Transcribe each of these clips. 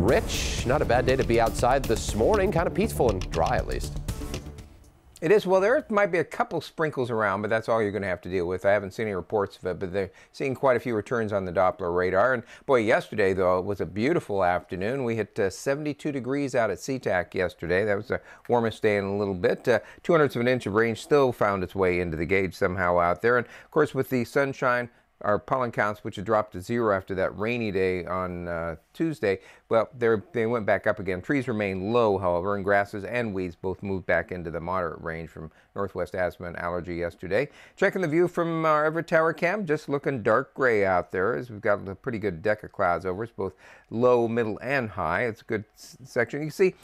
Rich, not a bad day to be outside this morning. Kind of peaceful and dry at least. It is. Well, there might be a couple sprinkles around, but that's all you're going to have to deal with. I haven't seen any reports of it, but they're seeing quite a few returns on the Doppler radar. And boy, yesterday, though, it was a beautiful afternoon. We hit 72 degrees out at SeaTac yesterday. That was the warmest day in a little bit. 2/100 of an inch of rain still found its way into the gauge somehow out there. And, of course, with the sunshine, our pollen counts, which had dropped to 0 after that rainy day on Tuesday, well, they went back up again. Trees remain low, however, and grasses and weeds both moved back into the moderate range from northwest asthma and allergy yesterday. Checking the view from our Everett Tower cam, just looking dark gray out there as we've got a pretty good deck of clouds over us, both low, middle, and high. It's a good section. You can see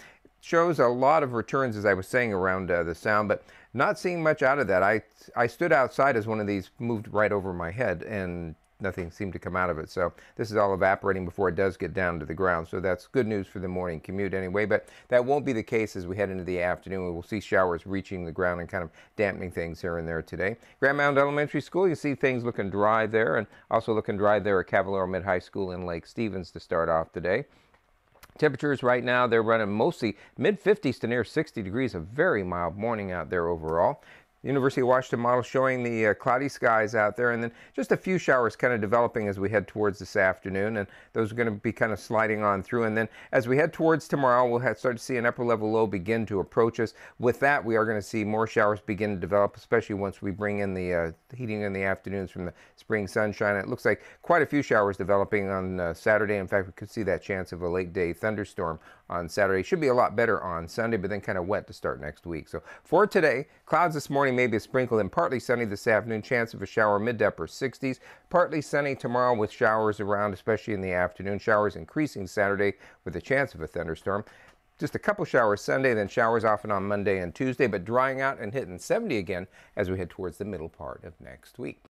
shows a lot of returns, as I was saying, around the sound, but not seeing much out of that. I stood outside as one of these moved right over my head, and nothing seemed to come out of it. So this is all evaporating before it does get down to the ground. So that's good news for the morning commute anyway, but that won't be the case as we head into the afternoon. We will see showers reaching the ground and kind of dampening things here and there today. Grand Mound Elementary School, you see things looking dry there, and also looking dry there at Cavallaro Mid-High School in Lake Stevens to start off today. Temperatures right now, they're running mostly mid-50s to near 60 degrees. A very mild morning out there overall. University of Washington model showing the cloudy skies out there, and then just a few showers kind of developing as we head towards this afternoon, and those are going to be kind of sliding on through. And then as we head towards tomorrow, we'll start to see an upper level low begin to approach us. With that, we are going to see more showers begin to develop, especially once we bring in the heating in the afternoons from the spring sunshine. It looks like quite a few showers developing on Saturday. In fact, we could see that chance of a late day thunderstorm on Saturday. Should be a lot better on Sunday, but then kind of wet to start next week. So for today, clouds this morning, maybe a sprinkle, and partly sunny this afternoon. Chance of a shower mid to upper 60s. Partly sunny tomorrow with showers around, especially in the afternoon. Showers increasing Saturday with a chance of a thunderstorm. Just a couple showers Sunday, then showers often on Monday and Tuesday, but drying out and hitting 70 again as we head towards the middle part of next week.